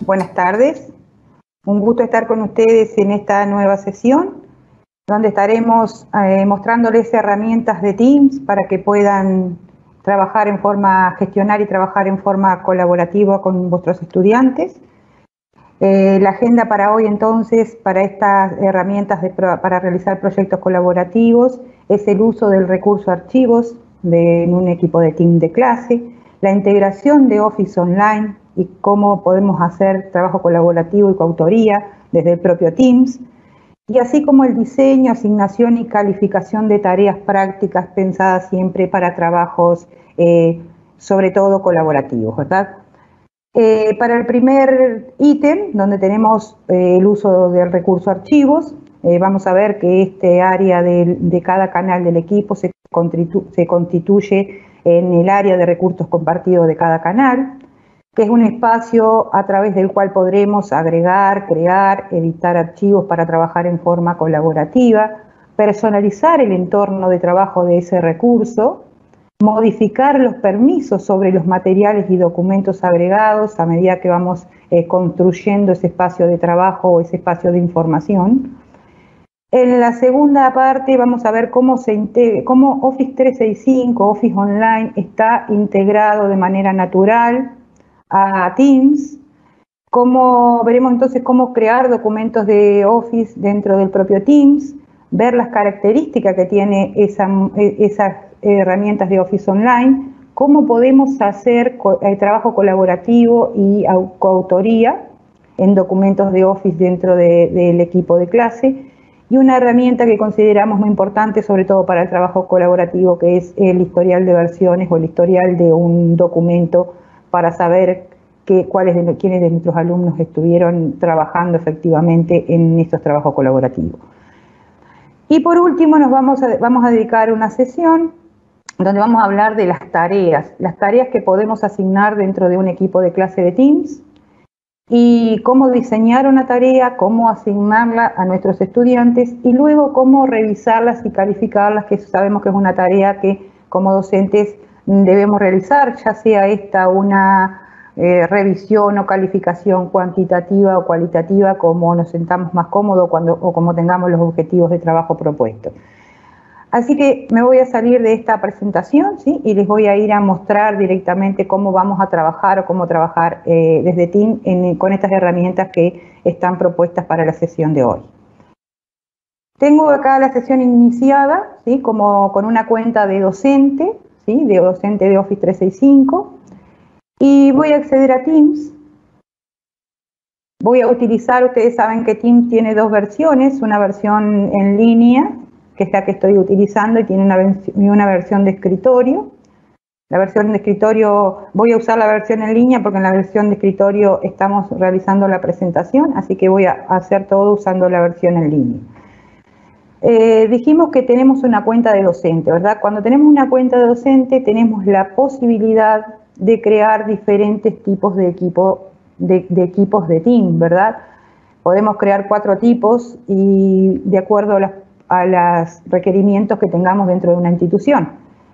buenas tardes. Un gusto estar con ustedes en esta nueva sesión, donde estaremos mostrándoles herramientas de Teams para que puedan gestionar y trabajar en forma colaborativa con vuestros estudiantes. La agenda para hoy, entonces, para estas herramientas para realizar proyectos colaborativos es el uso del recurso archivos en un equipo de Teams de clase, la integración de Office Online y cómo podemos hacer trabajo colaborativo y coautoría desde el propio Teams, y así como el diseño, asignación y calificación de tareas prácticas pensadas siempre para trabajos sobre todo colaborativos, ¿verdad? Para el primer ítem, donde tenemos el uso del recurso archivos, vamos a ver que este área de cada canal del equipo se constituye en el área de recursos compartidos de cada canal, que es un espacio a través del cual podremos agregar, crear, editar archivos para trabajar en forma colaborativa, personalizar el entorno de trabajo de ese recurso, modificar los permisos sobre los materiales y documentos agregados a medida que vamos construyendo ese espacio de trabajo o ese espacio de información. En la segunda parte vamos a ver cómo Office 365, Office Online, está integrado de manera natural a Teams. Veremos entonces cómo crear documentos de Office dentro del propio Teams, ver las características que tiene esas herramientas de Office Online, cómo podemos hacer trabajo colaborativo y coautoría en documentos de Office dentro del equipo de clase, y una herramienta que consideramos muy importante, sobre todo para el trabajo colaborativo, que es el historial de versiones o el historial de un documento para saber quiénes de nuestros alumnos estuvieron trabajando efectivamente en estos trabajos colaborativos. Y por último vamos a dedicar una sesión donde vamos a hablar de las tareas que podemos asignar dentro de un equipo de clase de Teams y cómo diseñar una tarea, cómo asignarla a nuestros estudiantes y luego cómo revisarlas y calificarlas, que sabemos que es una tarea que como docentes debemos realizar, ya sea esta una revisión o calificación cuantitativa o cualitativa, como nos sentamos más cómodos o como tengamos los objetivos de trabajo propuestos. Así que me voy a salir de esta presentación, ¿sí? Y les voy a ir a mostrar directamente cómo vamos a trabajar o cómo trabajar desde Teams con estas herramientas que están propuestas para la sesión de hoy. Tengo acá la sesión iniciada, ¿sí? Como con una cuenta de docente, ¿sí? De docente de Office 365, y voy a acceder a Teams. Voy a utilizar, ustedes saben que Teams tiene dos versiones, una versión en línea, que es la que estoy utilizando, y tiene una versión de escritorio. La versión de escritorio, voy a usar la versión en línea porque en la versión de escritorio estamos realizando la presentación, así que voy a hacer todo usando la versión en línea. Dijimos que tenemos una cuenta de docente, ¿verdad? Cuando tenemos una cuenta de docente tenemos la posibilidad de crear diferentes tipos de equipos de Teams, ¿verdad? Podemos crear 4 tipos y de acuerdo a los requerimientos que tengamos dentro de una institución.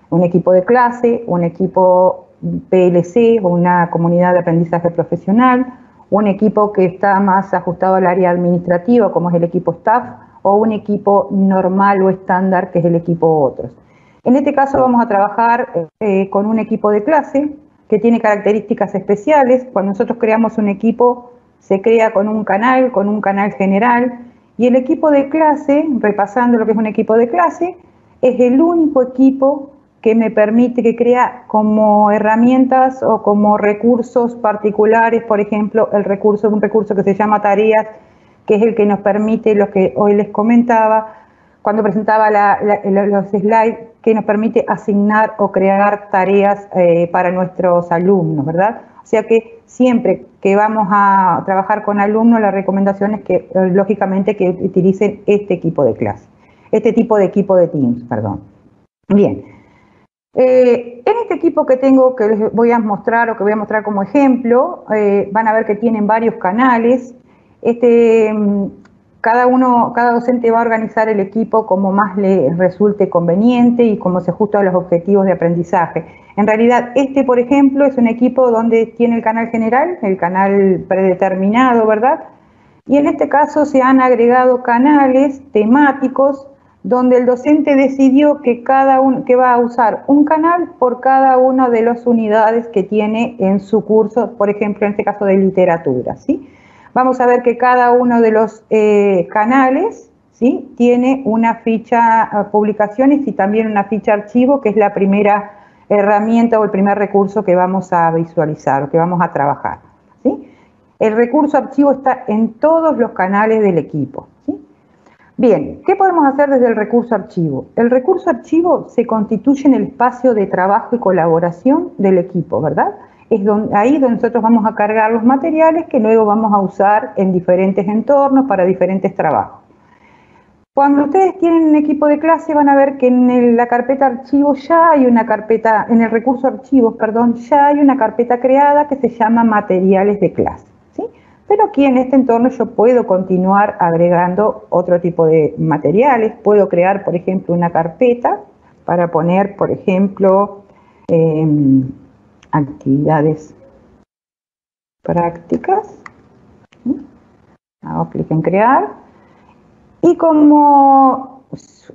Un equipo de clase, un equipo PLC o una comunidad de aprendizaje profesional, un equipo que está más ajustado al área administrativa como es el equipo staff, o un equipo normal o estándar que es el equipo otros. En este caso vamos a trabajar con un equipo de clase que tiene características especiales. Cuando nosotros creamos un equipo se crea con un canal general, y el equipo de clase, repasando lo que es un equipo de clase, es el único equipo que me permite, que crea como herramientas o como recursos particulares, por ejemplo, un recurso que se llama tareas, que es el que nos permite, lo que hoy les comentaba, cuando presentaba los slides, que nos permite asignar o crear tareas para nuestros alumnos, ¿verdad? O sea que siempre que vamos a trabajar con alumnos, la recomendación es que, lógicamente, que utilicen este equipo de clase, este tipo de equipo de Teams, perdón. Bien. En este equipo que tengo, que les voy a mostrar o que voy a mostrar como ejemplo, van a ver que tienen varios canales. cada docente va a organizar el equipo como más le resulte conveniente y como se ajusta a los objetivos de aprendizaje. En realidad, por ejemplo, es un equipo donde tiene el canal general, el canal predeterminado, ¿verdad? Y en este caso se han agregado canales temáticos donde el docente decidió que que va a usar un canal por cada una de las unidades que tiene en su curso, por ejemplo, en este caso de literatura, ¿sí? Vamos a ver que cada uno de los canales, ¿sí?, tiene una ficha publicaciones y también una ficha archivo, que es la primera herramienta o el primer recurso que vamos a visualizar o que vamos a trabajar, ¿sí? El recurso archivo está en todos los canales del equipo, ¿sí? Bien, ¿qué podemos hacer desde el recurso archivo? El recurso archivo se constituye en el espacio de trabajo y colaboración del equipo, ¿verdad? Es ahí donde nosotros vamos a cargar los materiales que luego vamos a usar en diferentes entornos para diferentes trabajos. Cuando ustedes tienen un equipo de clase van a ver que en la carpeta archivos ya hay una carpeta, en el recurso archivos, perdón, ya hay una carpeta creada que se llama materiales de clase, ¿sí? Pero aquí en este entorno yo puedo continuar agregando otro tipo de materiales. Puedo crear, por ejemplo, una carpeta para poner, por ejemplo, actividades prácticas. Hago clic en crear. Y como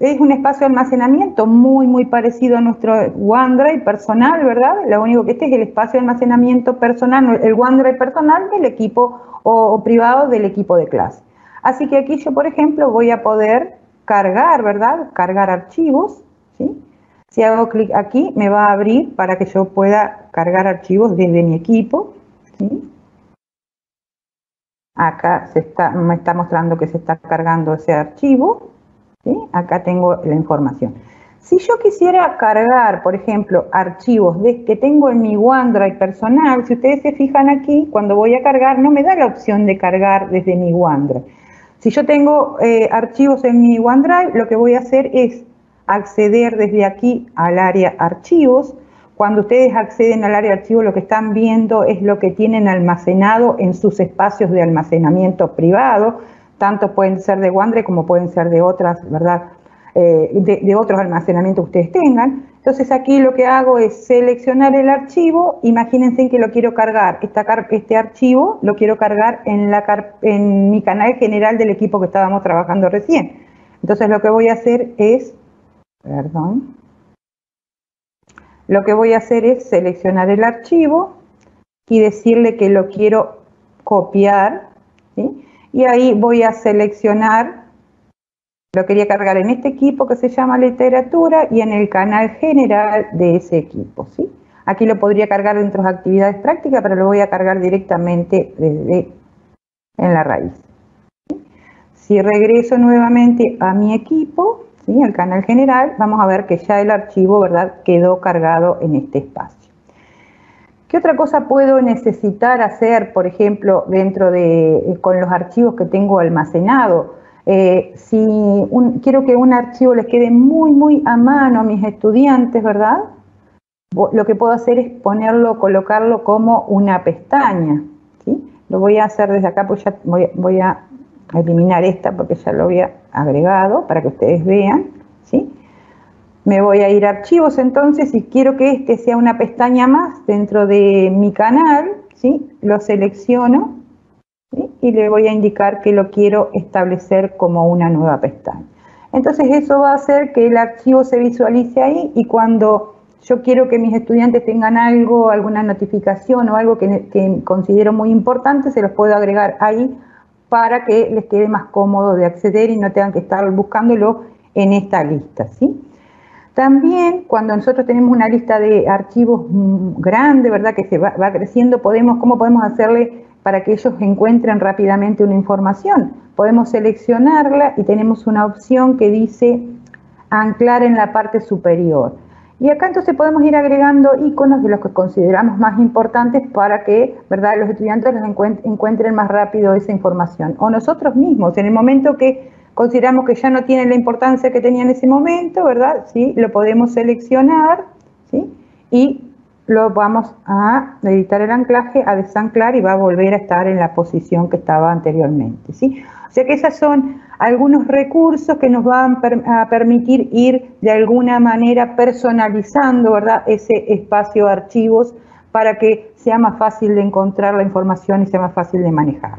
es un espacio de almacenamiento muy parecido a nuestro OneDrive personal, ¿verdad? Lo único que este es el espacio de almacenamiento personal, el OneDrive personal del equipo o privado del equipo de clase. Así que aquí yo, por ejemplo, voy a poder cargar, ¿verdad? Cargar archivos, ¿sí? Si hago clic aquí, me va a abrir para que yo pueda cargar archivos desde mi equipo, ¿sí? Acá me está mostrando que se está cargando ese archivo, ¿sí? Acá tengo la información. Si yo quisiera cargar, por ejemplo, archivos que tengo en mi OneDrive personal, si ustedes se fijan aquí, cuando voy a cargar, no me da la opción de cargar desde mi OneDrive. Si yo tengo archivos en mi OneDrive, lo que voy a hacer es acceder desde aquí al área archivos. Cuando ustedes acceden al área de archivos, lo que están viendo es lo que tienen almacenado en sus espacios de almacenamiento privado. Tanto pueden ser de OneDrive como pueden ser de otras, ¿verdad? De otros almacenamientos que ustedes tengan. Entonces aquí lo que hago es seleccionar el archivo. Imagínense que lo quiero cargar, este archivo lo quiero cargar en mi canal general del equipo que estábamos trabajando recién. Entonces lo que voy a hacer es, lo que voy a hacer es seleccionar el archivo y decirle que lo quiero copiar, ¿sí? Y ahí voy a seleccionar, lo quería cargar en este equipo que se llama literatura y en el canal general de ese equipo, ¿sí? Aquí lo podría cargar dentro de actividades prácticas, pero lo voy a cargar directamente en la raíz, ¿sí? Si regreso nuevamente a mi equipo, ¿sí?, el canal general, vamos a ver que ya el archivo, ¿verdad?, quedó cargado en este espacio. ¿Qué otra cosa puedo necesitar hacer, por ejemplo, con los archivos que tengo almacenados? Si quiero que un archivo les quede muy a mano a mis estudiantes, ¿verdad?, lo que puedo hacer es colocarlo como una pestaña, ¿sí? Lo voy a hacer desde acá, pues ya voy a eliminar esta porque ya lo había agregado para que ustedes vean, ¿sí? Me voy a ir a archivos entonces y quiero que este sea una pestaña más dentro de mi canal, ¿sí? Lo selecciono, ¿sí?, y le voy a indicar que lo quiero establecer como una nueva pestaña. Entonces eso va a hacer que el archivo se visualice ahí y cuando yo quiero que mis estudiantes tengan algo, alguna notificación o algo que considero muy importante, se los puedo agregar ahí para que les quede más cómodo de acceder y no tengan que estar buscándolo en esta lista, ¿sí? También cuando nosotros tenemos una lista de archivos grande, ¿verdad?, que se va creciendo, ¿cómo podemos hacerle para que ellos encuentren rápidamente una información? Podemos seleccionarla y tenemos una opción que dice anclar en la parte superior. Y acá entonces podemos ir agregando iconos de los que consideramos más importantes para que, ¿verdad?, los estudiantes encuentren más rápido esa información. O nosotros mismos, en el momento que consideramos que ya no tiene la importancia que tenía en ese momento, ¿verdad?, ¿sí?, lo podemos seleccionar, ¿sí?, y lo vamos a editar el anclaje, a desanclar y va a volver a estar en la posición que estaba anteriormente, ¿sí? O sea que esos son algunos recursos que nos van a permitir ir de alguna manera personalizando, ¿verdad?, ese espacio de archivos para que sea más fácil de encontrar la información y sea más fácil de manejar.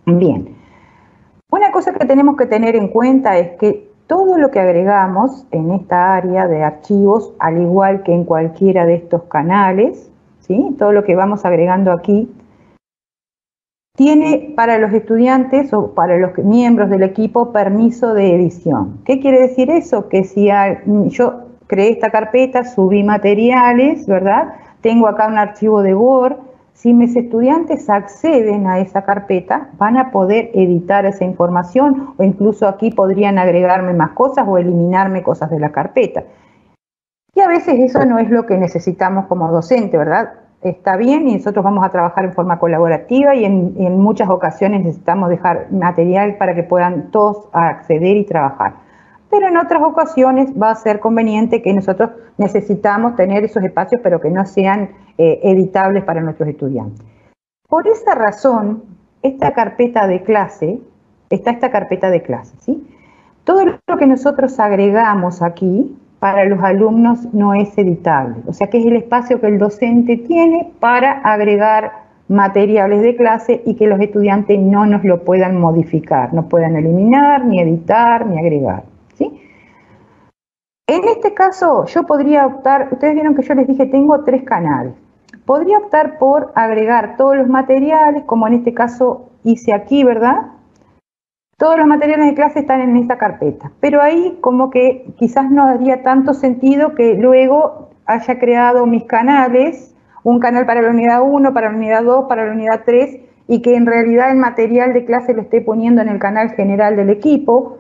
Bien, una cosa que tenemos que tener en cuenta es que todo lo que agregamos en esta área de archivos, al igual que en cualquiera de estos canales, ¿sí?, todo lo que vamos agregando aquí, tiene para los estudiantes o para los miembros del equipo permiso de edición. ¿Qué quiere decir eso? Que si yo creé esta carpeta, subí materiales, ¿verdad? Tengo acá un archivo de Word. Si mis estudiantes acceden a esa carpeta, van a poder editar esa información o incluso aquí podrían agregarme más cosas o eliminarme cosas de la carpeta. Y a veces eso no es lo que necesitamos como docente, ¿verdad? Está bien y nosotros vamos a trabajar en forma colaborativa y en muchas ocasiones necesitamos dejar material para que puedan todos acceder y trabajar. Pero en otras ocasiones va a ser conveniente que nosotros necesitamos tener esos espacios pero que no sean editables para nuestros estudiantes. Por esa razón, esta carpeta de clase, ¿sí? Todo lo que nosotros agregamos aquí para los alumnos no es editable, o sea que es el espacio que el docente tiene para agregar materiales de clase y que los estudiantes no nos lo puedan modificar, no puedan eliminar, ni editar, ni agregar, ¿sí? En este caso yo podría optar, ustedes vieron que yo les dije tengo 3 canales, podría optar por agregar todos los materiales, como en este caso hice aquí, ¿verdad? Todos los materiales de clase están en esta carpeta, pero ahí como que quizás no haría tanto sentido que luego haya creado mis canales, un canal para la unidad 1, para la unidad 2, para la unidad 3, y que en realidad el material de clase lo esté poniendo en el canal general del equipo.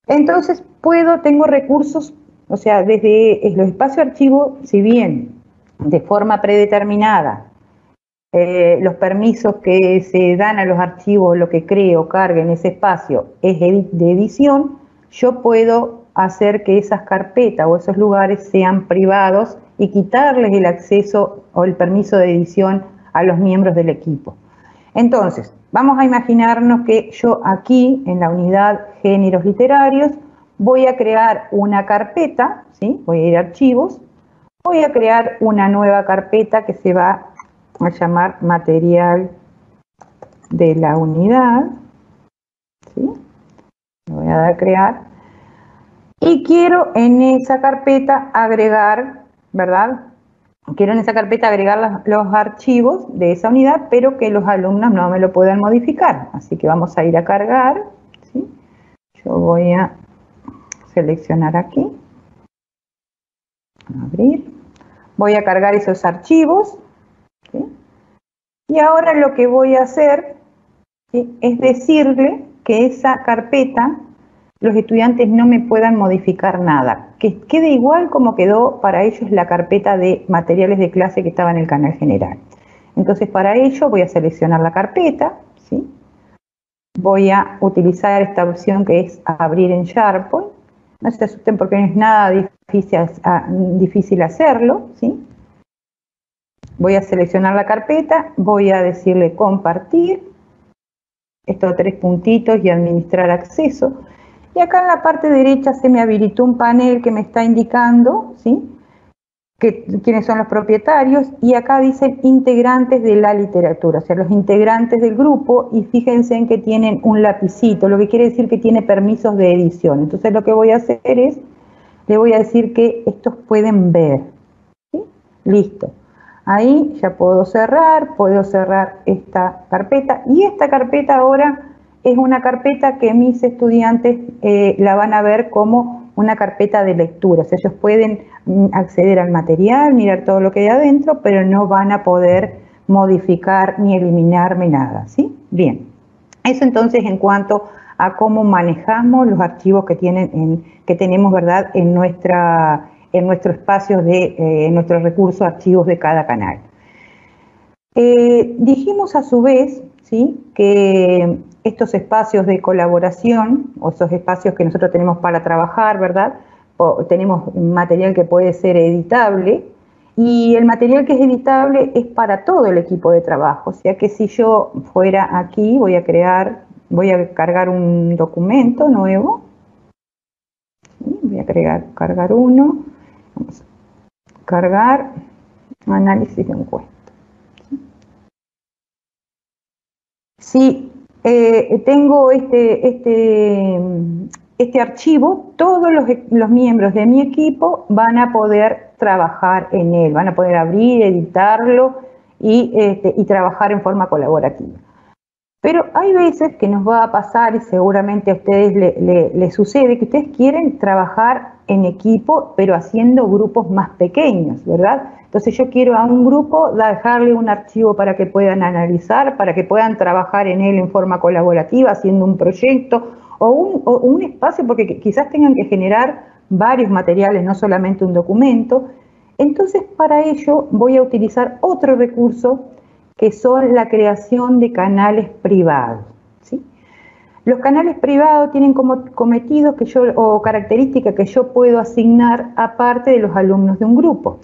Entonces tengo recursos, o sea, desde los espacios archivo, si bien de forma predeterminada, los permisos que se dan a los archivos, lo que creo, cargue en ese espacio es de edición, yo puedo hacer que esas carpetas o esos lugares sean privados y quitarles el acceso o el permiso de edición a los miembros del equipo. Entonces, vamos a imaginarnos que yo aquí, en la unidad Géneros Literarios, voy a crear una carpeta, ¿sí? Voy a ir a Archivos, voy a crear una nueva carpeta que se va a llamar material de la unidad, ¿sí? Le voy a dar a crear y quiero en esa carpeta agregar, ¿verdad? Quiero en esa carpeta agregar los archivos de esa unidad, pero que los alumnos no me lo puedan modificar. Así que vamos a ir a cargar, ¿sí? Yo voy a seleccionar aquí, abrir, voy a cargar esos archivos, ¿sí? Y ahora lo que voy a hacer, ¿sí?, es decirle que esa carpeta los estudiantes no me puedan modificar nada, que quede igual como quedó para ellos la carpeta de materiales de clase que estaba en el canal general. Entonces para ello voy a seleccionar la carpeta, ¿sí? Voy a utilizar esta opción que es abrir en SharePoint. No se asusten porque no es nada difícil hacerlo, ¿sí? Voy a seleccionar la carpeta, voy a decirle compartir, estos 3 puntitos y administrar acceso. Y acá en la parte derecha se me habilitó un panel que me está indicando, ¿sí?, quiénes son los propietarios, y acá dicen integrantes de la literatura, o sea, los integrantes del grupo, y fíjense en que tienen un lapicito, lo que quiere decir que tiene permisos de edición. Entonces lo que voy a hacer es, le voy a decir que estos pueden ver, ¿sí? Listo. Ahí ya puedo cerrar esta carpeta, y esta carpeta ahora es una carpeta que mis estudiantes la van a ver como una carpeta de lectura. O sea, ellos pueden acceder al material, mirar todo lo que hay adentro, pero no van a poder modificar ni eliminarme nada, ¿sí? Bien, eso entonces en cuanto a cómo manejamos los archivos que tenemos, ¿verdad?, en nuestro espacio en nuestros recursos archivos de cada canal. Dijimos a su vez, ¿sí?, que estos espacios de colaboración, o esos espacios que nosotros tenemos para trabajar, ¿verdad?, tenemos material que puede ser editable, Y el material que es editable es para todo el equipo de trabajo. O sea que si yo fuera aquí, voy a cargar un documento nuevo. Voy a cargar uno. Vamos a cargar análisis de encuesta. Si tengo este archivo, todos los miembros de mi equipo van a poder trabajar en él, van a poder abrir, editarlo y trabajar en forma colaborativa. Pero hay veces que nos va a pasar, y seguramente a ustedes les sucede, que ustedes quieren trabajar en equipo, pero haciendo grupos más pequeños, ¿verdad? Entonces yo quiero a un grupo dejarle un archivo para que puedan analizar, para que puedan trabajar en él en forma colaborativa, haciendo un proyecto o un espacio, porque quizás tengan que generar varios materiales, no solamente un documento. Entonces para ello voy a utilizar otro recurso que son la creación de canales privados, ¿sí? Los canales privados tienen como cometidos o características que yo puedo asignar aparte de los alumnos de un grupo.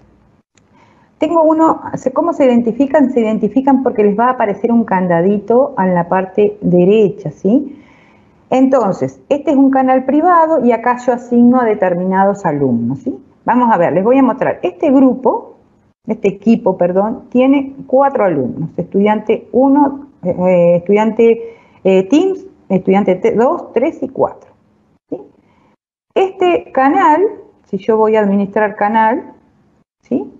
Tengo uno, ¿cómo se identifican? Se identifican porque les va a aparecer un candadito en la parte derecha, ¿sí? Entonces, este es un canal privado y acá yo asigno a determinados alumnos, ¿sí? Vamos a ver, les voy a mostrar. Este equipo, tiene 4 alumnos, estudiante 1, estudiante Teams, estudiante 2, 3 y 4. ¿Sí? Este canal, si yo voy a administrar canal, ¿sí?,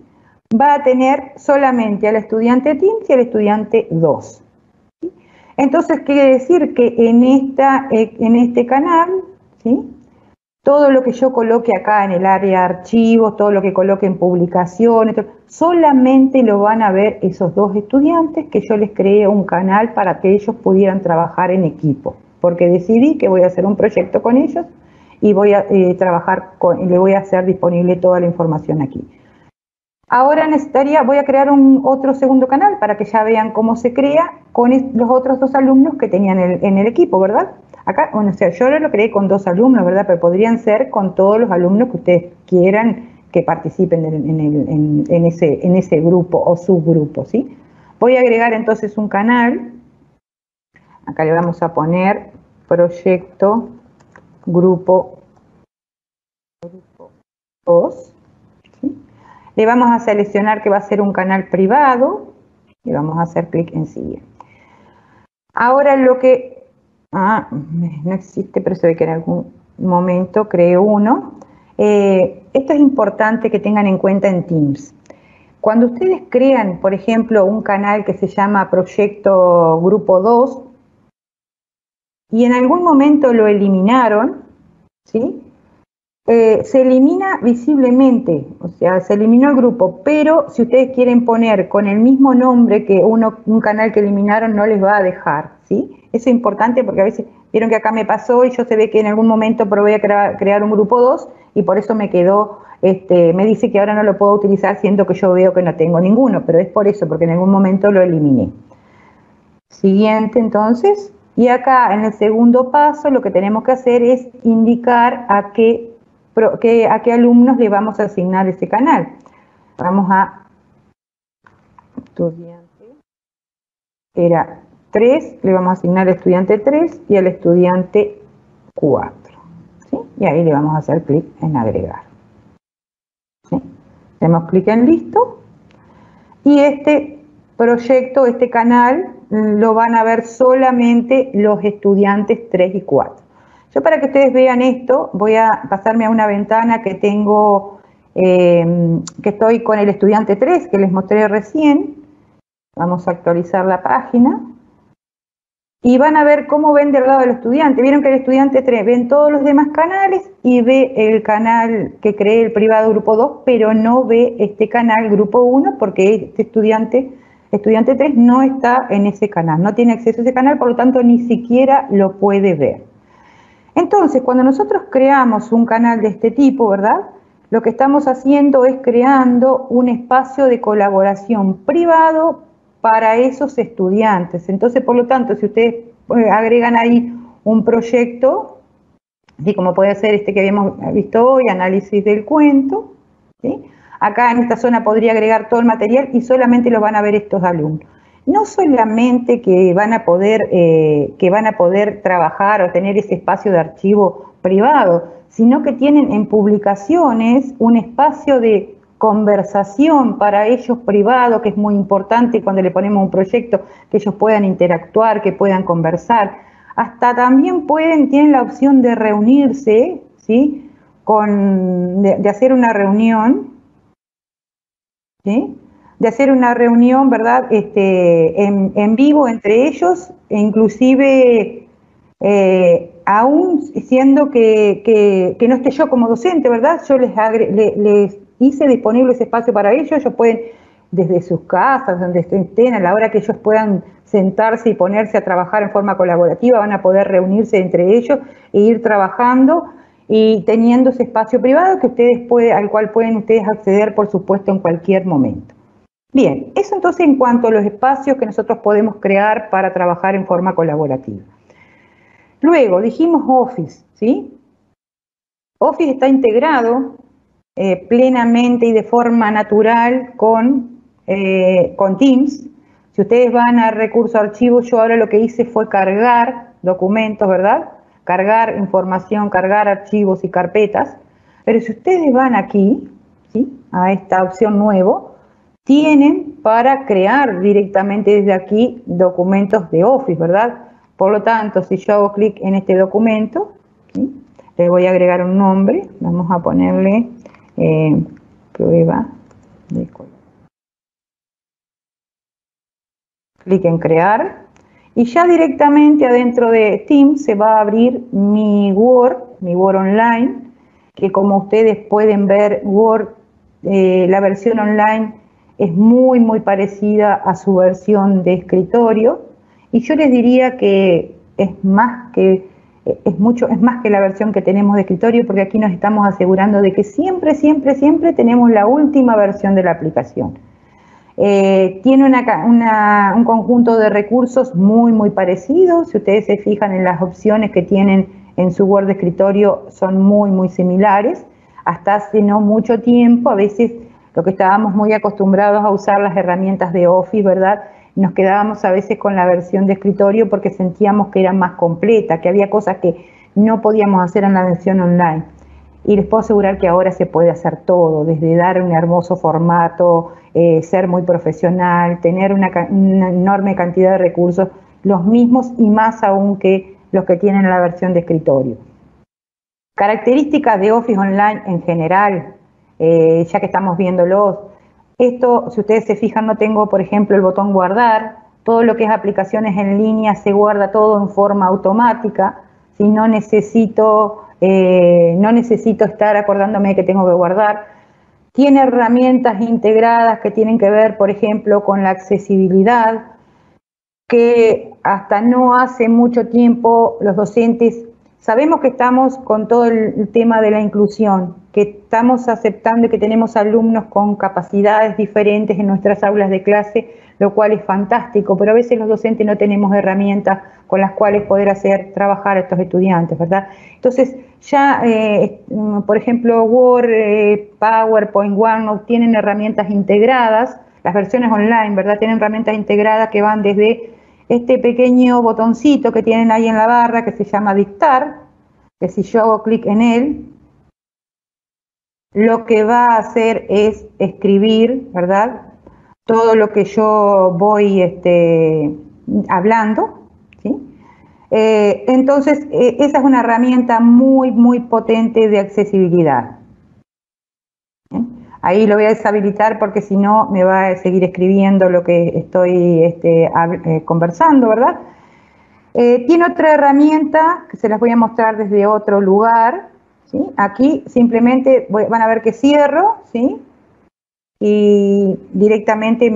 va a tener solamente al estudiante Teams y al estudiante 2. ¿Sí? Entonces quiere decir que en este canal, ¿sí?, todo lo que yo coloque acá en el área de archivos, todo lo que coloque en publicaciones, solamente lo van a ver esos 2 estudiantes que yo les creé un canal para que ellos pudieran trabajar en equipo. Porque decidí que voy a hacer un proyecto con ellos y voy a le voy a hacer disponible toda la información aquí. Ahora voy a crear otro segundo canal para que ya vean cómo se crea con los otros 2 alumnos que tenían en el equipo, ¿verdad? Acá, bueno, o sea, yo lo creé con 2 alumnos, ¿verdad? Pero podrían ser con todos los alumnos que ustedes quieran que participen en ese grupo o subgrupo, ¿sí? Voy a agregar entonces un canal. Acá le vamos a poner proyecto grupo 2. ¿Sí? Le vamos a seleccionar que va a ser un canal privado y vamos a hacer clic en siguiente. Ahora no existe, pero se ve que en algún momento creé uno. Esto es importante que tengan en cuenta en Teams. Cuando ustedes crean, por ejemplo, un canal que se llama Proyecto Grupo 2 y en algún momento lo eliminaron, ¿sí?, se elimina visiblemente, o sea, se eliminó el grupo, pero si ustedes quieren poner con el mismo nombre que un canal que eliminaron, no les va a dejar, ¿sí? Eso es importante porque a veces vieron que acá me pasó y yo se ve que en algún momento probé a crear un grupo 2 y por eso me quedó, me dice que ahora no lo puedo utilizar siendo que yo veo que no tengo ninguno, pero es por eso, porque en algún momento lo eliminé. Siguiente, entonces, y acá en el segundo paso lo que tenemos que hacer es indicar a qué alumnos le vamos a asignar ese canal. Vamos a estudiante, era 3, le vamos a asignar al estudiante 3 y al estudiante 4. ¿Sí? Y ahí le vamos a hacer clic en agregar. ¿Sí? Hacemos clic en listo y este proyecto, este canal, lo van a ver solamente los estudiantes 3 y 4. Yo, para que ustedes vean esto, voy a pasarme a una ventana que tengo, que estoy con el estudiante 3, que les mostré recién. Vamos a actualizar la página. Y van a ver cómo ven del lado del estudiante. Vieron que el estudiante 3 ven todos los demás canales y ve el canal que creé, el privado grupo 2, pero no ve este canal grupo 1 porque este estudiante 3 no está en ese canal, no tiene acceso a ese canal, por lo tanto ni siquiera lo puede ver. Entonces, cuando nosotros creamos un canal de este tipo, ¿verdad?, lo que estamos haciendo es creando un espacio de colaboración privado para esos estudiantes. Entonces, por lo tanto, si ustedes agregan ahí un proyecto, así como puede ser este que habíamos visto hoy, análisis del cuento, ¿sí?, acá en esta zona podría agregar todo el material y solamente lo van a ver estos alumnos. No solamente que van a poder trabajar o tener ese espacio de archivo privado, sino que tienen en publicaciones un espacio de conversación para ellos privado, que es muy importante cuando le ponemos un proyecto, que ellos puedan interactuar, que puedan conversar. Hasta también tienen la opción de reunirse, ¿sí? De hacer una reunión, ¿sí? De hacer una reunión, ¿verdad? En vivo entre ellos, e inclusive aún siendo que no esté yo como docente, ¿verdad? Yo les hice disponible ese espacio para ellos pueden, desde sus casas, donde estén, a la hora que ellos puedan sentarse y ponerse a trabajar en forma colaborativa, van a poder reunirse entre ellos e ir trabajando y teniendo ese espacio privado al cual pueden ustedes acceder, por supuesto, en cualquier momento. Bien, eso entonces en cuanto a los espacios que nosotros podemos crear para trabajar en forma colaborativa. Luego, dijimos Office, ¿sí? Office está integrado plenamente y de forma natural con Teams. Si ustedes van a recurso archivos, yo ahora lo que hice fue cargar documentos, ¿verdad? Cargar información, cargar archivos y carpetas. Pero si ustedes van aquí, ¿sí? A esta opción nuevo, tienen para crear directamente desde aquí documentos de Office, ¿verdad? Por lo tanto, si yo hago clic en este documento, ¿sí? Le voy a agregar un nombre, vamos a ponerle prueba de color. Clic en crear y ya directamente adentro de Teams se va a abrir mi Word Online, que como ustedes pueden ver, Word, la versión online es muy parecida a su versión de escritorio, y yo les diría que es más que la versión que tenemos de escritorio, porque aquí nos estamos asegurando de que siempre tenemos la última versión de la aplicación. Tiene un conjunto de recursos muy parecidos. Si ustedes se fijan en las opciones que tienen en su Word de escritorio, son muy similares. Hasta hace no mucho tiempo, a veces lo que estábamos muy acostumbrados a usar las herramientas de Office, ¿verdad? Nos quedábamos a veces con la versión de escritorio porque sentíamos que era más completa, que había cosas que no podíamos hacer en la versión online. Y les puedo asegurar que ahora se puede hacer todo, desde dar un hermoso formato, ser muy profesional, tener una enorme cantidad de recursos, los mismos y más aún que los que tienen la versión de escritorio. Características de Office Online en general, ya que estamos viéndolos. Esto, si ustedes se fijan, no tengo, por ejemplo, el botón guardar. Todo lo que es aplicaciones en línea se guarda todo en forma automática. Si no necesito estar acordándome de que tengo que guardar. Tiene herramientas integradas que tienen que ver, por ejemplo, con la accesibilidad, que hasta no hace mucho tiempo los docentes sabemos que estamos con todo el tema de la inclusión, que estamos aceptando y que tenemos alumnos con capacidades diferentes en nuestras aulas de clase, lo cual es fantástico, pero a veces los docentes no tenemos herramientas con las cuales poder hacer trabajar a estos estudiantes, ¿verdad? Entonces, ya, por ejemplo, Word, PowerPoint, OneNote tienen herramientas integradas, las versiones online, ¿verdad? Tienen herramientas integradas que van desde este pequeño botoncito que tienen ahí en la barra que se llama dictar, que si yo hago clic en él, lo que va a hacer es escribir, ¿verdad? Todo lo que yo voy hablando, ¿sí? Entonces, esa es una herramienta muy potente de accesibilidad. Ahí lo voy a deshabilitar porque si no me va a seguir escribiendo lo que estoy conversando, ¿verdad? Tiene otra herramienta que se las voy a mostrar desde otro lugar, ¿sí? Aquí simplemente van a ver que cierro, ¿sí? Y directamente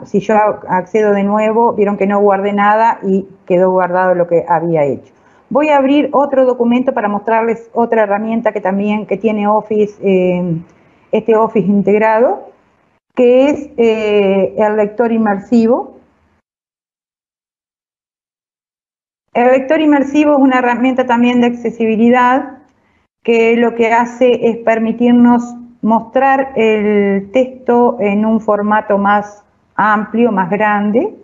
si yo accedo de nuevo, vieron que no guardé nada y quedó guardado lo que había hecho. Voy a abrir otro documento para mostrarles otra herramienta que tiene Office, este Office integrado, que es el lector inmersivo. El lector inmersivo es una herramienta también de accesibilidad que lo que hace es permitirnos mostrar el texto en un formato más amplio, más grande.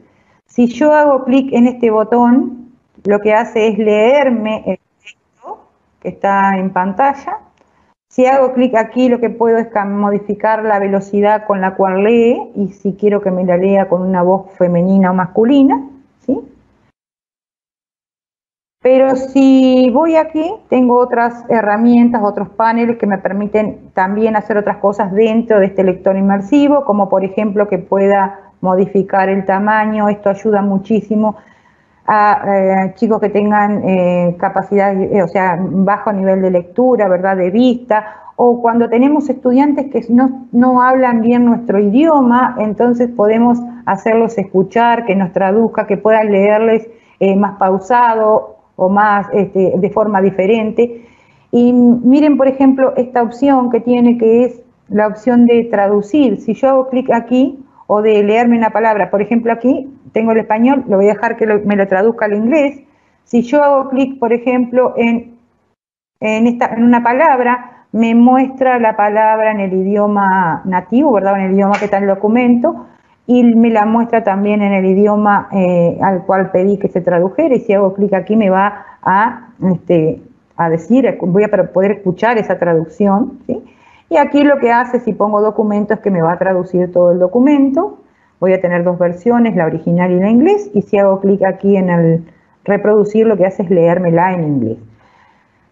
Si yo hago clic en este botón, lo que hace es leerme el texto que está en pantalla. Si hago clic aquí, lo que puedo es modificar la velocidad con la cual lee, y si quiero que me la lea con una voz femenina o masculina, ¿sí? Pero si voy aquí, tengo otras herramientas, otros paneles que me permiten también hacer otras cosas dentro de este lector inmersivo, como por ejemplo que pueda modificar el tamaño. Esto ayuda muchísimo a chicos que tengan capacidad, o sea, bajo nivel de lectura, ¿verdad?, de vista, o cuando tenemos estudiantes que no hablan bien nuestro idioma, entonces podemos hacerlos escuchar, que nos traduzca, que puedan leerles más pausado o más de forma diferente. Y miren, por ejemplo, esta opción que tiene, que es la opción de traducir. Si yo hago clic aquí, o de leerme una palabra, por ejemplo aquí tengo el español, lo voy a dejar que me lo traduzca al inglés. Si yo hago clic, por ejemplo, en una palabra, me muestra la palabra en el idioma nativo, ¿verdad?, en el idioma que está en el documento, y me la muestra también en el idioma al cual pedí que se tradujera. Y si hago clic aquí, me va a decir, voy a poder escuchar esa traducción, ¿sí? Y aquí lo que hace, si pongo documento, es que me va a traducir todo el documento. Voy a tener dos versiones, la original y la inglés, y si hago clic aquí en el reproducir, lo que hace es leérmela en inglés.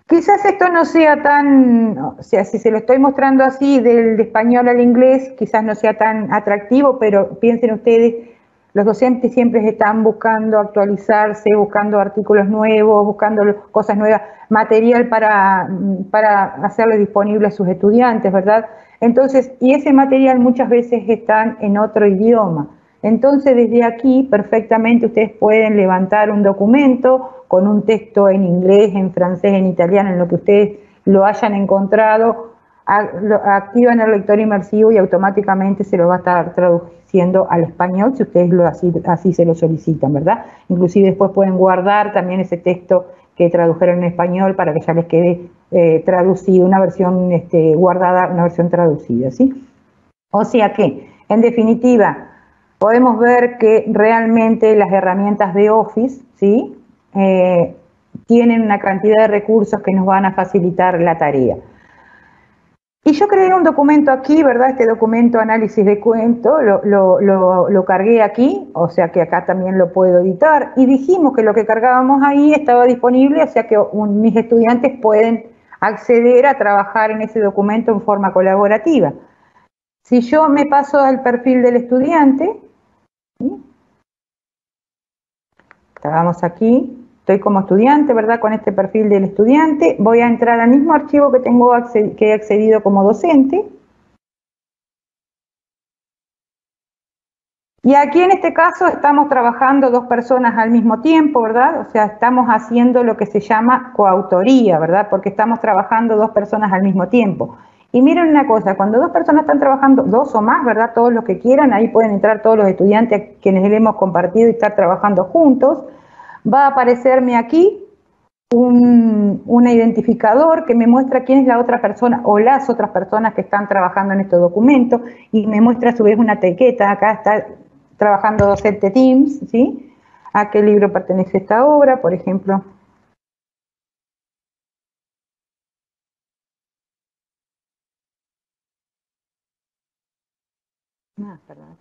Quizás esto no sea tan, o sea, si se lo estoy mostrando así del español al inglés, quizás no sea tan atractivo, pero piensen ustedes, los docentes siempre están buscando actualizarse, buscando artículos nuevos, buscando cosas nuevas, material para hacerle disponible a sus estudiantes, ¿verdad? Entonces, y ese material muchas veces está en otro idioma. Entonces, desde aquí, perfectamente ustedes pueden levantar un documento con un texto en inglés, en francés, en italiano, en lo que ustedes lo hayan encontrado, activan el lector inmersivo y automáticamente se lo va a estar traduciendo al español si ustedes así se lo solicitan, ¿verdad? Inclusive después pueden guardar también ese texto que tradujeron en español para que ya les quede traducido, una versión guardada, una versión traducida, ¿sí? O sea que, en definitiva, podemos ver que realmente las herramientas de Office, ¿sí?, tienen una cantidad de recursos que nos van a facilitar la tarea. Y yo creé un documento aquí, ¿verdad? Este documento análisis de cuento, lo cargué aquí, o sea que acá también lo puedo editar, y dijimos que lo que cargábamos ahí estaba disponible, o sea que mis estudiantes pueden acceder a trabajar en ese documento en forma colaborativa. Si yo me paso al perfil del estudiante, ¿sí?, vamos aquí, estoy como estudiante, ¿verdad?, con este perfil del estudiante, voy a entrar al mismo archivo que he accedido como docente. Y aquí en este caso estamos trabajando dos personas al mismo tiempo, ¿verdad? O sea, estamos haciendo lo que se llama coautoría, ¿verdad? Porque estamos trabajando dos personas al mismo tiempo. Y miren una cosa, cuando dos personas están trabajando, dos o más, ¿verdad?, todos los que quieran, ahí pueden entrar todos los estudiantes a quienes le hemos compartido y estar trabajando juntos, va a aparecerme aquí un identificador que me muestra quién es la otra persona o las otras personas que están trabajando en este documento, y me muestra a su vez una etiqueta. Acá está trabajando docente Teams, ¿sí? ¿A qué libro pertenece esta obra, por ejemplo? Perdón.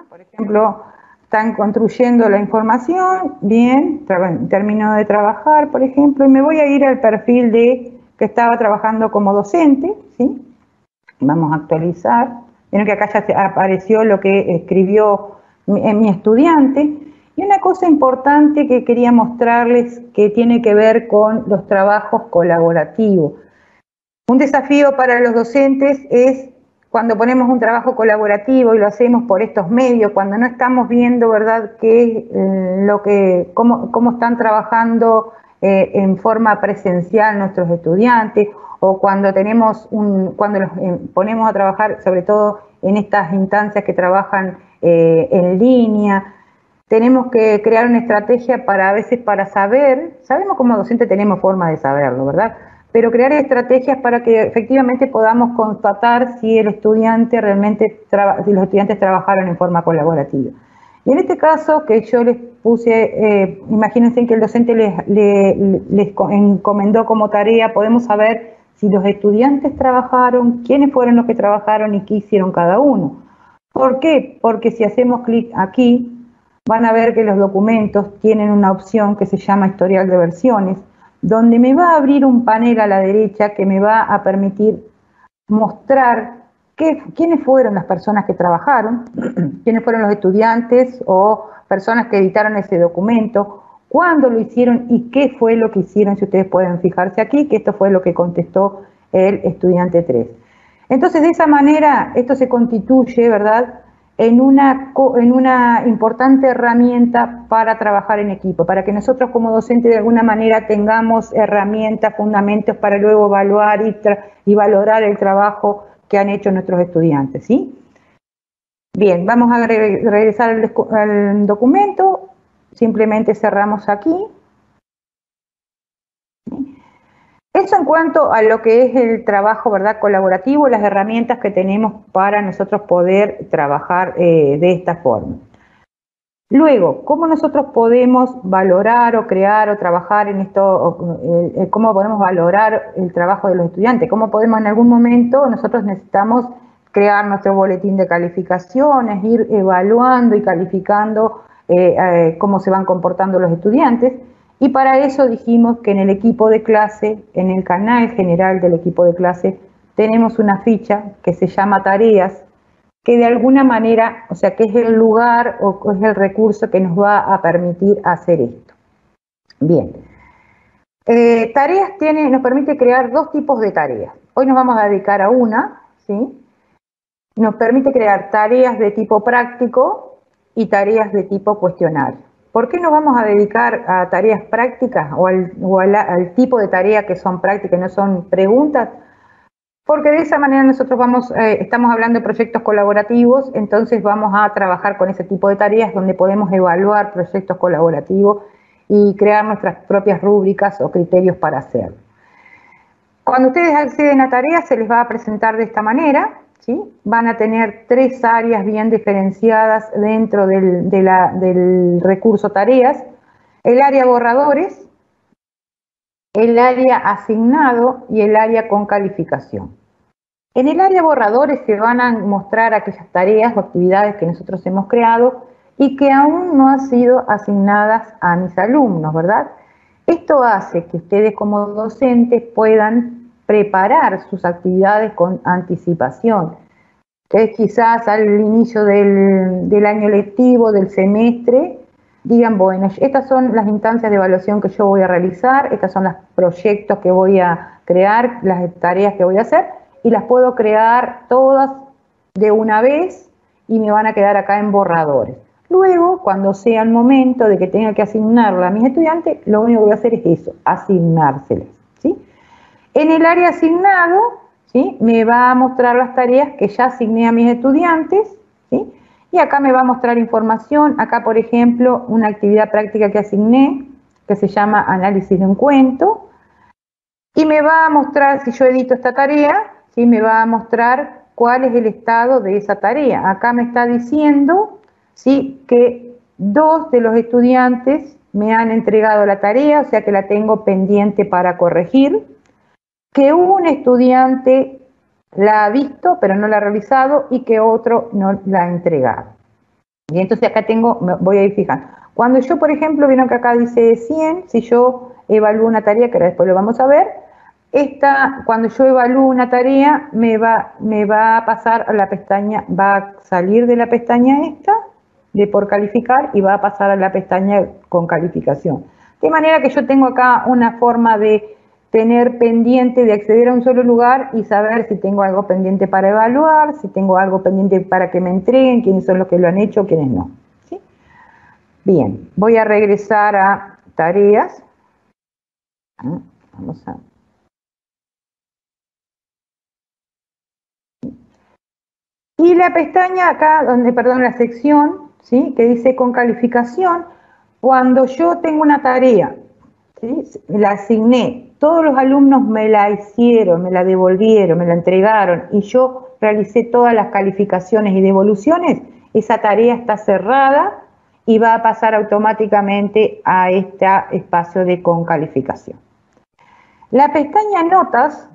Por ejemplo, están construyendo la información, bien, termino de trabajar, por ejemplo, y me voy a ir al perfil de que estaba trabajando como docente, ¿sí? Vamos a actualizar. Miren que acá ya apareció lo que escribió mi estudiante. Y una cosa importante que quería mostrarles que tiene que ver con los trabajos colaborativos. Un desafío para los docentes es cuando ponemos un trabajo colaborativo y lo hacemos por estos medios, cuando no estamos viendo, ¿verdad?, cómo están trabajando en forma presencial nuestros estudiantes, o cuando cuando los ponemos a trabajar, sobre todo en estas instancias que trabajan en línea. Tenemos que crear una estrategia a veces para saber, sabemos como docente tenemos forma de saberlo, ¿verdad? Pero crear estrategias para que efectivamente podamos constatar si el estudiante realmente, si los estudiantes trabajaron en forma colaborativa. Y en este caso que yo les puse, imagínense que el docente les encomendó como tarea, podemos saber si los estudiantes trabajaron, quiénes fueron los que trabajaron y qué hicieron cada uno. ¿Por qué? Porque si hacemos clic aquí, van a ver que los documentos tienen una opción que se llama historial de versiones, donde me va a abrir un panel a la derecha que me va a permitir mostrar quiénes fueron las personas que trabajaron, quiénes fueron los estudiantes o personas que editaron ese documento, cuándo lo hicieron y qué fue lo que hicieron, si ustedes pueden fijarse aquí, que esto fue lo que contestó el estudiante 3. Entonces, de esa manera, esto se constituye, ¿verdad?, en una importante herramienta para trabajar en equipo, para que nosotros como docentes de alguna manera tengamos herramientas, fundamentos para luego evaluar y valorar el trabajo que han hecho nuestros estudiantes, ¿sí? Bien, vamos a regresar al documento, simplemente cerramos aquí. Eso en cuanto a lo que es el trabajo, ¿verdad?, colaborativo, las herramientas que tenemos para nosotros poder trabajar de esta forma. Luego, ¿cómo nosotros podemos valorar o crear o trabajar en esto? ¿Cómo podemos valorar el trabajo de los estudiantes? ¿Cómo podemos en algún momento nosotros necesitamos crear nuestro boletín de calificaciones, ir evaluando y calificando cómo se van comportando los estudiantes? Y para eso dijimos que en el equipo de clase, en el canal general del equipo de clase, tenemos una ficha que se llama tareas, que de alguna manera, o sea, que es el lugar o es el recurso que nos va a permitir hacer esto. Bien. Tareas nos permite crear dos tipos de tareas. Hoy nos vamos a dedicar a una, ¿sí? Nos permite crear tareas de tipo práctico y tareas de tipo cuestionario. ¿Por qué nos vamos a dedicar a tareas prácticas o al tipo de tarea que son prácticas y no son preguntas? Porque de esa manera nosotros estamos hablando de proyectos colaborativos, entonces vamos a trabajar con ese tipo de tareas donde podemos evaluar proyectos colaborativos y crear nuestras propias rúbricas o criterios para hacerlo. Cuando ustedes acceden a tareas se les va a presentar de esta manera, ¿sí? Van a tener tres áreas bien diferenciadas dentro del recurso tareas. El área borradores, el área asignado y el área con calificación. En el área borradores se van a mostrar aquellas tareas o actividades que nosotros hemos creado y que aún no han sido asignadas a mis alumnos, ¿verdad? Esto hace que ustedes como docentes puedan preparar sus actividades con anticipación. Ustedes quizás al inicio del año lectivo, del semestre, digan, bueno, estas son las instancias de evaluación que yo voy a realizar, estos son los proyectos que voy a crear, las tareas que voy a hacer, y las puedo crear todas de una vez y me van a quedar acá en borradores. Luego, cuando sea el momento de que tenga que asignarla a mis estudiantes, lo único que voy a hacer es eso, asignárselas, ¿sí? En el área asignado, ¿sí?, me va a mostrar las tareas que ya asigné a mis estudiantes, ¿sí? Y acá me va a mostrar información. Acá, por ejemplo, una actividad práctica que asigné, que se llama análisis de un cuento. Y me va a mostrar, si yo edito esta tarea, ¿sí?, me va a mostrar cuál es el estado de esa tarea. Acá me está diciendo, ¿sí?, que 2 de los estudiantes me han entregado la tarea, o sea que la tengo pendiente para corregir, que un estudiante la ha visto pero no la ha realizado y que otro no la ha entregado. Y entonces acá voy a ir fijando. Cuando yo, por ejemplo, vieron que acá dice 100, si yo evalúo una tarea, que después lo vamos a ver, cuando yo evalúo una tarea, me va a pasar a la pestaña, va a salir de la pestaña esta, de por calificar, y va a pasar a la pestaña con calificación. De manera que yo tengo acá una forma de tener pendiente, de acceder a un solo lugar y saber si tengo algo pendiente para evaluar, si tengo algo pendiente para que me entreguen, quiénes son los que lo han hecho, quiénes no, ¿sí? Bien, voy a regresar a tareas. Vamos a... Y la pestaña acá, perdón, la sección, ¿sí?, que dice con calificación, cuando yo tengo una tarea, ¿sí?, la asigné, todos los alumnos me la hicieron, me la devolvieron, me la entregaron y yo realicé todas las calificaciones y devoluciones, esa tarea está cerrada y va a pasar automáticamente a este espacio de con calificación. La pestaña Notas,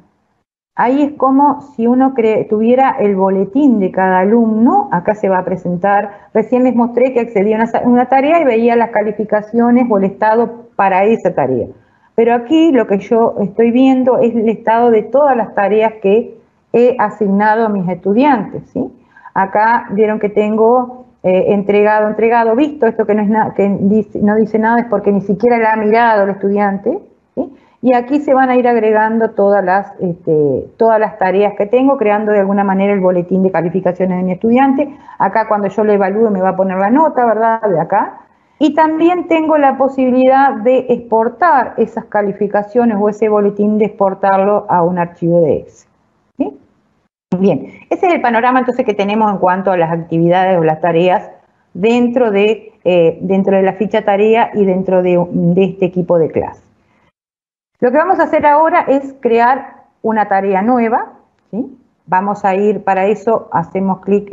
ahí es como si uno tuviera el boletín de cada alumno. Acá se va a presentar, recién les mostré que accedía a una tarea y veía las calificaciones o el estado para esa tarea. Pero aquí lo que yo estoy viendo es el estado de todas las tareas que he asignado a mis estudiantes, ¿sí? Acá vieron que tengo entregado, visto. Esto que no dice nada es porque ni siquiera la ha mirado el estudiante, ¿sí? Y aquí se van a ir agregando todas las tareas que tengo, creando de alguna manera el boletín de calificaciones de mi estudiante. Acá cuando yo le evalúe me va a poner la nota, ¿verdad?, de acá. Y también tengo la posibilidad de exportar esas calificaciones o ese boletín, de exportarlo a un archivo de Excel, ¿sí? Bien, ese es el panorama entonces que tenemos en cuanto a las actividades o las tareas dentro de la ficha tarea y dentro de este equipo de clase. Lo que vamos a hacer ahora es crear una tarea nueva, ¿sí? Vamos a ir, para eso hacemos clic,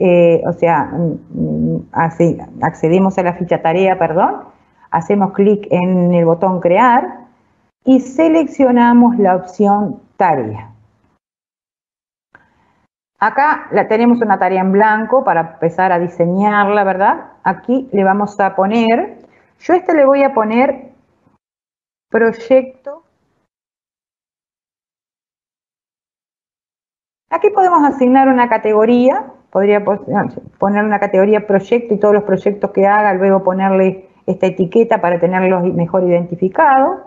accedemos a la ficha tarea, perdón, hacemos clic en el botón crear y seleccionamos la opción tarea. Acá tenemos una tarea en blanco para empezar a diseñarla, ¿verdad? Aquí le vamos a poner, yo le voy a poner proyecto. Aquí podemos asignar una categoría, podría poner una categoría proyecto y todos los proyectos que haga, luego ponerle esta etiqueta para tenerlos mejor identificados.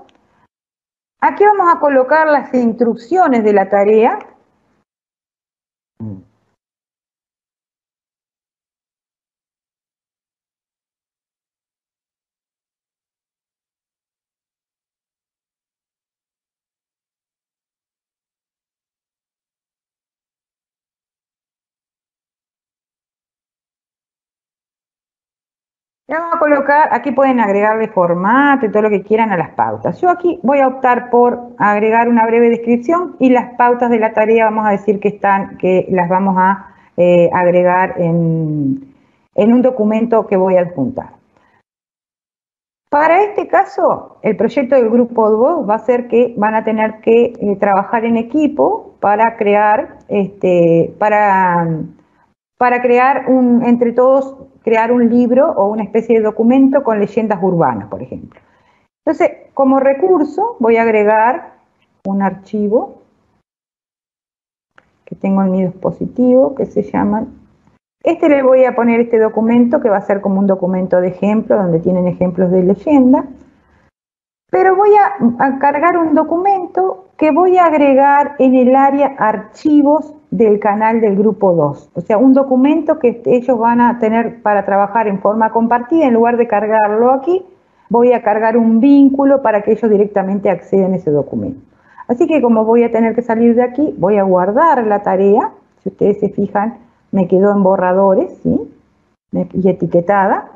Aquí vamos a colocar las instrucciones de la tarea. Le vamos a colocar, aquí pueden agregarle formato y todo lo que quieran a las pautas. Yo aquí voy a optar por agregar una breve descripción y las pautas de la tarea vamos a decir que las vamos a agregar en un documento que voy a adjuntar. Para este caso, el proyecto del grupo 2 va a ser que van a tener que trabajar en equipo para crear, entre todos, crear un libro o una especie de documento con leyendas urbanas, por ejemplo. Entonces, como recurso, voy a agregar un archivo que tengo en mi dispositivo que se llama... le voy a poner este documento que va a ser como un documento de ejemplo, donde tienen ejemplos de leyenda. Pero voy a cargar un documento que voy a agregar en el área archivos del canal del grupo 2. O sea, un documento que ellos van a tener para trabajar en forma compartida. En lugar de cargarlo aquí, voy a cargar un vínculo para que ellos directamente accedan a ese documento. Así que como voy a tener que salir de aquí, voy a guardar la tarea. Si ustedes se fijan, me quedó en borradores, ¿sí?, y etiquetada.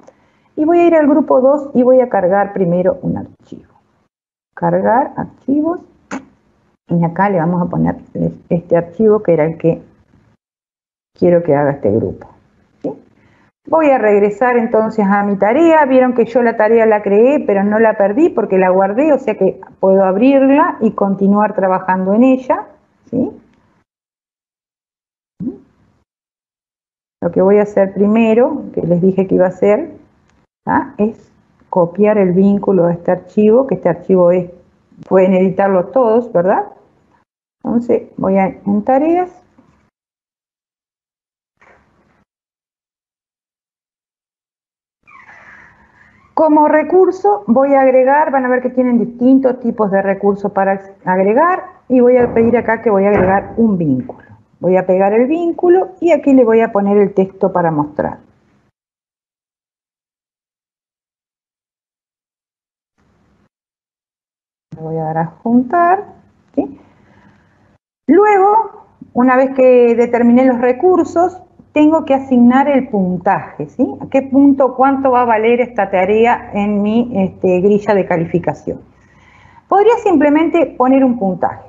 Y voy a ir al grupo 2 y voy a cargar primero un archivo. Cargar archivos, y acá le vamos a poner este archivo que era el que quiero que haga este grupo, ¿sí? Voy a regresar entonces a mi tarea. Vieron que yo la tarea la creé, pero no la perdí porque la guardé, o sea que puedo abrirla y continuar trabajando en ella, ¿sí? Lo que voy a hacer primero, que les dije que iba a hacer, es copiar el vínculo de este archivo, que este archivo pueden editarlo todos, ¿verdad? Entonces voy en tareas. Como recurso voy a agregar, van a ver que tienen distintos tipos de recursos para agregar, y voy a pedir acá que voy a agregar un vínculo. Voy a pegar el vínculo y aquí le voy a poner el texto para mostrar. Le voy a dar a adjuntar, ¿sí? Luego, una vez que determiné los recursos, tengo que asignar el puntaje, ¿sí? ¿A qué punto, cuánto va a valer esta tarea en mi grilla de calificación? Podría simplemente poner un puntaje,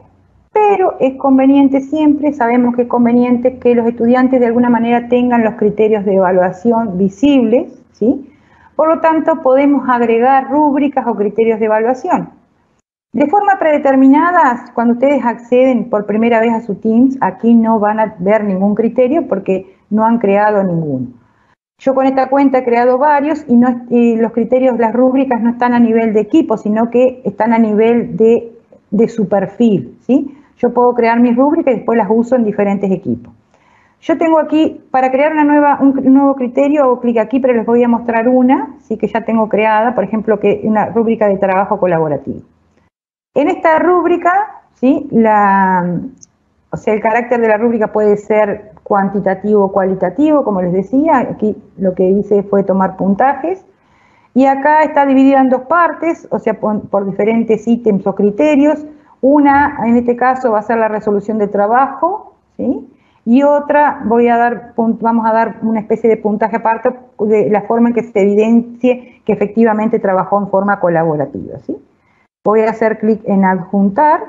pero es conveniente siempre, sabemos que es conveniente que los estudiantes de alguna manera tengan los criterios de evaluación visibles, ¿sí? Por lo tanto, podemos agregar rúbricas o criterios de evaluación. De forma predeterminada, cuando ustedes acceden por primera vez a su Teams, aquí no van a ver ningún criterio porque no han creado ninguno. Yo con esta cuenta he creado varios y los criterios, las rúbricas no están a nivel de equipo, sino que están a nivel de su perfil, ¿sí? Yo puedo crear mis rúbricas y después las uso en diferentes equipos. Yo tengo aquí, para crear un nuevo criterio, hago clic aquí, pero les voy a mostrar una, sí, que ya tengo creada, por ejemplo, que una rúbrica de trabajo colaborativo. En esta rúbrica, ¿sí? O sea, el carácter de la rúbrica puede ser cuantitativo o cualitativo, como les decía. Aquí lo que hice fue tomar puntajes. Y acá está dividida en dos partes, o sea, por diferentes ítems o criterios. Una, en este caso, va a ser la resolución de trabajo, ¿sí? Y otra, vamos a dar una especie de puntaje aparte de la forma en que se evidencie que efectivamente trabajó en forma colaborativa, ¿sí? Voy a hacer clic en adjuntar.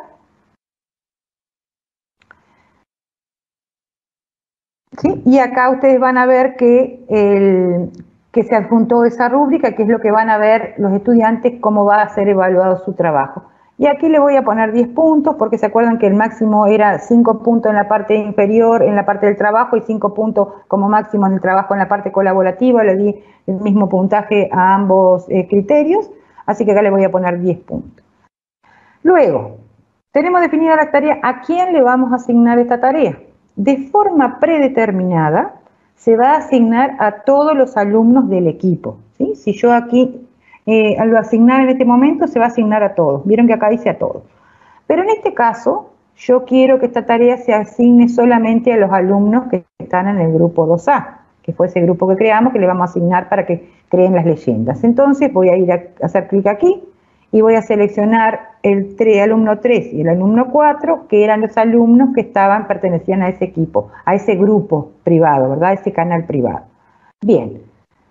¿Sí? Y acá ustedes van a ver que se adjuntó esa rúbrica, que es lo que van a ver los estudiantes, cómo va a ser evaluado su trabajo. Y aquí le voy a poner 10 puntos, porque se acuerdan que el máximo era 5 puntos en la parte inferior, en la parte del trabajo, y 5 puntos como máximo en el trabajo en la parte colaborativa. Le di el mismo puntaje a ambos criterios, así que acá le voy a poner 10 puntos. Luego, tenemos definida la tarea. ¿A quién le vamos a asignar esta tarea? De forma predeterminada, se va a asignar a todos los alumnos del equipo, ¿sí? Si yo aquí lo asignar en este momento, se va a asignar a todos. Vieron que acá dice a todos. Pero en este caso, yo quiero que esta tarea se asigne solamente a los alumnos que están en el grupo 2A, que fue ese grupo que creamos, que le vamos a asignar para que creen las leyendas. Entonces voy a ir a hacer clic aquí y voy a seleccionar el alumno 3 y el alumno 4, que eran los alumnos que pertenecían a ese equipo, a ese grupo privado, ¿verdad? A ese canal privado. Bien,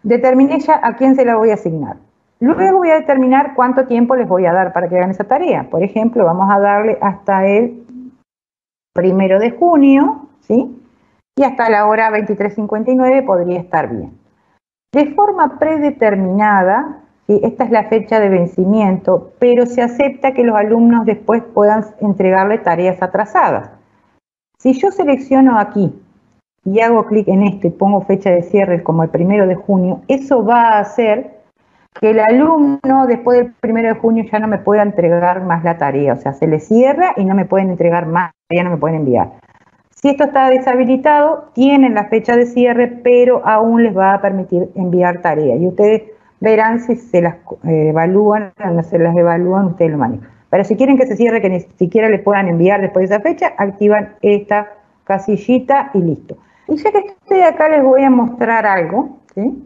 determiné ya a quién se la voy a asignar. Luego voy a determinar cuánto tiempo les voy a dar para que hagan esa tarea. Por ejemplo, vamos a darle hasta el 1 de junio, ¿sí? Y hasta la hora 23:59 podría estar bien. De forma predeterminada, ¿sí? Esta es la fecha de vencimiento, pero se acepta que los alumnos después puedan entregarle tareas atrasadas. Si yo selecciono aquí y hago clic en esto y pongo fecha de cierre como el 1 de junio, eso va a hacer que el alumno después del 1 de junio ya no me pueda entregar más la tarea, o sea, se le cierra y no me pueden entregar más, ya no me pueden enviar. Si esto está deshabilitado, tienen la fecha de cierre, pero aún les va a permitir enviar tarea. Y ustedes verán si se las evalúan o no se las evalúan, ustedes lo manejan. Pero si quieren que se cierre, que ni siquiera les puedan enviar después de esa fecha, activan esta casillita y listo. Y ya que estoy acá, les voy a mostrar algo, ¿sí?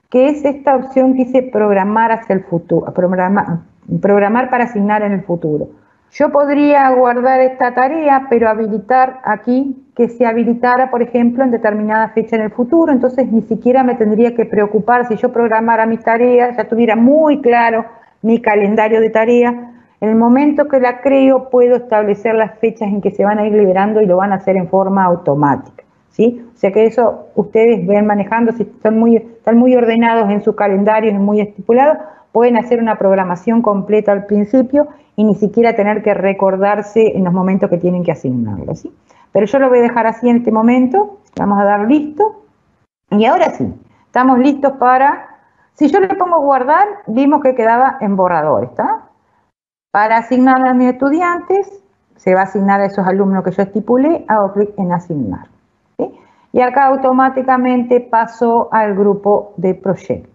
Que es esta opción que dice programar hacia el futuro, programar para asignar en el futuro. Yo podría guardar esta tarea, pero habilitar aquí que se habilitara, por ejemplo, en determinada fecha en el futuro. Entonces ni siquiera me tendría que preocupar si yo programara mis tareas, ya tuviera muy claro mi calendario de tareas. En el momento que la creo, puedo establecer las fechas en que se van a ir liberando y lo van a hacer en forma automática, ¿sí? O sea que eso ustedes ven manejando, si están muy ordenados en sus calendarios, muy estipulados, pueden hacer una programación completa al principio y ni siquiera tener que recordarse en los momentos que tienen que asignarlo, ¿sí? Pero yo lo voy a dejar así en este momento, vamos a dar listo, y ahora sí, estamos listos para, si yo le pongo guardar, vimos que quedaba en borrador, ¿está? Para asignar a mis estudiantes, se va a asignar a esos alumnos que yo estipulé, hago clic en asignar, ¿sí? Y acá automáticamente paso al grupo de proyectos.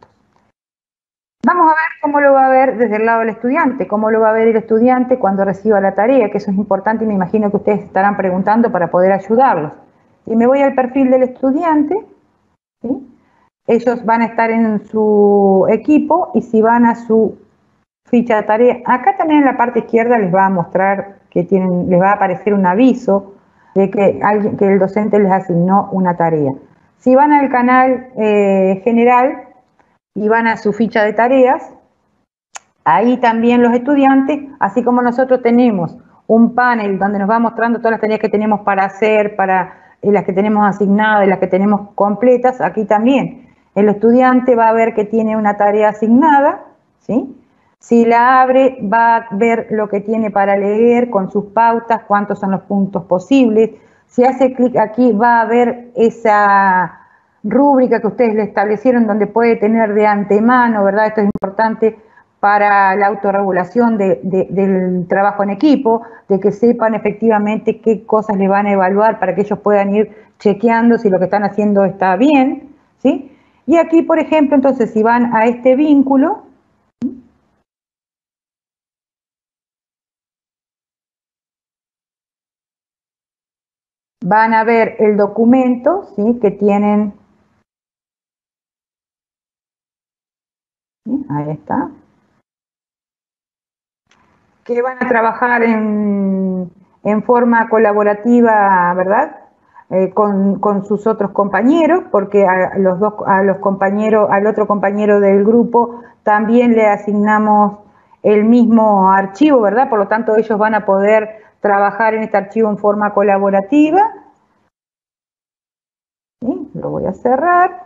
Vamos a ver cómo lo va a ver desde el lado del estudiante, cómo lo va a ver el estudiante cuando reciba la tarea, que eso es importante y me imagino que ustedes estarán preguntando para poder ayudarlos. Y me voy al perfil del estudiante, ¿sí? Ellos van a estar en su equipo y si van a su ficha de tarea, acá también en la parte izquierda les va a mostrar que les va a aparecer un aviso de que el docente les asignó una tarea. Si van al canal general y van a su ficha de tareas, ahí también los estudiantes, así como nosotros tenemos un panel donde nos va mostrando todas las tareas que tenemos para hacer, las que tenemos asignadas y las que tenemos completas, aquí también el estudiante va a ver que tiene una tarea asignada, ¿sí? Si la abre, va a ver lo que tiene para leer con sus pautas, cuántos son los puntos posibles. Si hace clic aquí, va a ver esa rúbrica que ustedes le establecieron donde puede tener de antemano, ¿verdad? Esto es importante para la autorregulación del trabajo en equipo, de que sepan efectivamente qué cosas le van a evaluar para que ellos puedan ir chequeando si lo que están haciendo está bien, ¿sí? Y aquí, por ejemplo, entonces, si van a este vínculo, van a ver el documento, ¿sí? Que tienen, ¿sí? Ahí está, que van a trabajar en forma colaborativa, ¿verdad? Con sus otros compañeros, porque a los compañeros, al otro compañero del grupo también le asignamos el mismo archivo, ¿verdad? Por lo tanto, ellos van a poder trabajar en este archivo en forma colaborativa. ¿Sí? Lo voy a cerrar.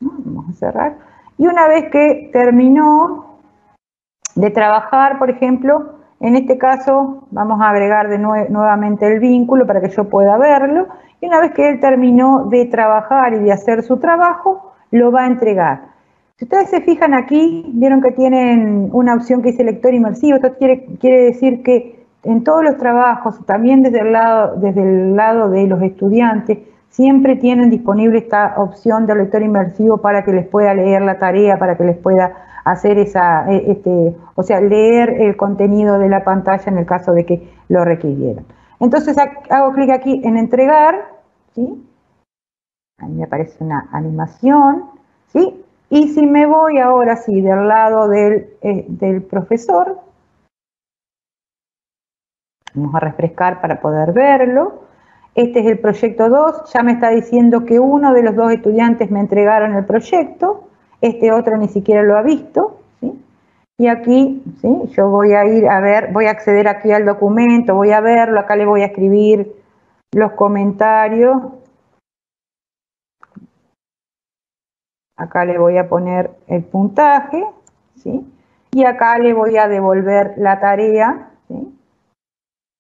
Vamos a cerrar. Y una vez que terminó de trabajar, por ejemplo, en este caso vamos a agregar nuevamente el vínculo para que yo pueda verlo, y una vez que él terminó de trabajar y de hacer su trabajo, lo va a entregar. Si ustedes se fijan aquí, vieron que tienen una opción que dice lector inmersivo. Esto quiere decir que en todos los trabajos, también desde el lado de los estudiantes, siempre tienen disponible esta opción de lector inmersivo para que les pueda leer la tarea, para que les pueda hacer o sea, leer el contenido de la pantalla en el caso de que lo requirieran. Entonces hago clic aquí en entregar, ¿sí? Ahí me aparece una animación, ¿sí? Y si me voy ahora sí del lado del profesor, vamos a refrescar para poder verlo. Este es el proyecto 2, ya me está diciendo que uno de los dos estudiantes me entregaron el proyecto, este otro ni siquiera lo ha visto, ¿sí? Y aquí, ¿sí? Yo voy a ir a ver, voy a acceder aquí al documento, voy a verlo, acá le voy a escribir los comentarios. Acá le voy a poner el puntaje, ¿sí? Y acá le voy a devolver la tarea, ¿sí?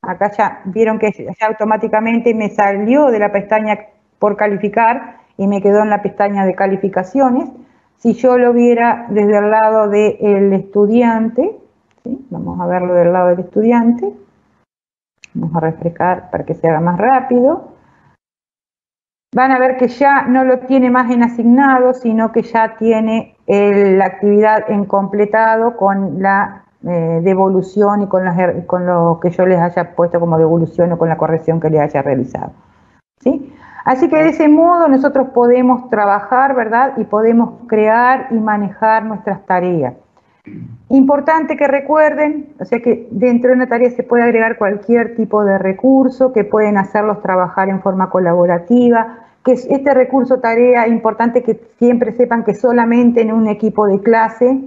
Acá ya vieron que ya automáticamente me salió de la pestaña por calificar y me quedó en la pestaña de calificaciones. Si yo lo viera desde el lado del estudiante, ¿sí? Vamos a verlo del lado del estudiante. Vamos a refrescar para que se haga más rápido. Van a ver que ya no lo tiene más en asignado, sino que ya tiene la actividad en completado con la devolución y con lo que yo les haya puesto como devolución o con la corrección que les haya realizado, ¿sí? Así que de ese modo nosotros podemos trabajar, ¿verdad? Y podemos crear y manejar nuestras tareas. Importante que recuerden, o sea que dentro de una tarea se puede agregar cualquier tipo de recurso, que pueden hacerlos trabajar en forma colaborativa, que este recurso tarea, importante que siempre sepan que solamente en un equipo de clase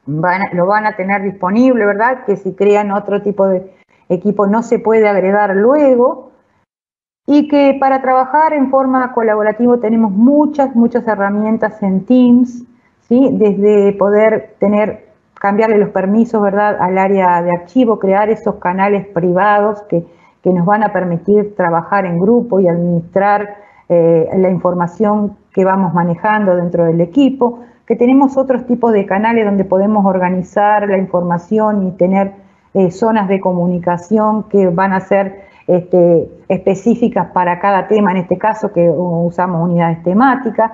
lo van a tener disponible, ¿verdad? Que si crean otro tipo de equipo no se puede agregar luego, y que para trabajar en forma colaborativa tenemos muchas herramientas en Teams, ¿sí? Desde poder cambiarle los permisos, ¿verdad?, al área de archivo, crear esos canales privados que nos van a permitir trabajar en grupo y administrar la información que vamos manejando dentro del equipo, que tenemos otros tipos de canales donde podemos organizar la información y tener zonas de comunicación que van a ser específicas para cada tema, en este caso que usamos unidades temáticas,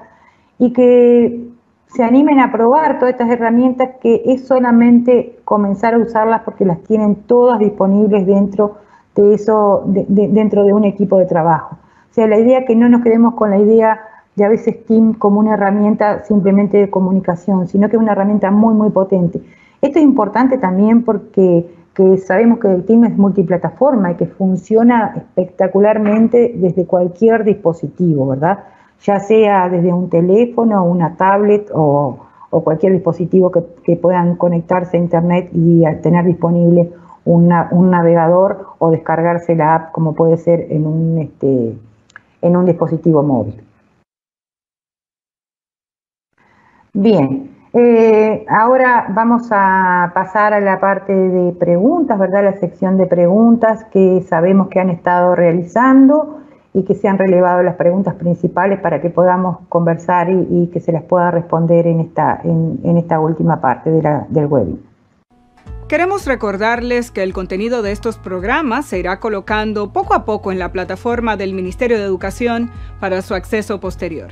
y que se animen a probar todas estas herramientas, que es solamente comenzar a usarlas porque las tienen todas disponibles dentro de un equipo de trabajo. O sea, la idea es que no nos quedemos con la idea de a veces Teams como una herramienta simplemente de comunicación, sino que es una herramienta muy potente. Esto es importante también porque sabemos que el Teams es multiplataforma y que funciona espectacularmente desde cualquier dispositivo, ¿verdad? ya sea desde un teléfono, una tablet o cualquier dispositivo que puedan conectarse a internet y a tener disponible un navegador o descargarse la app, como puede ser en un dispositivo móvil. Bien, ahora vamos a pasar a la parte de preguntas, ¿verdad? La sección de preguntas que sabemos que han estado realizando y que se han relevado las preguntas principales para que podamos conversar y que se las pueda responder en esta última parte del webinar. Queremos recordarles que el contenido de estos programas se irá colocando poco a poco en la plataforma del Ministerio de Educación para su acceso posterior.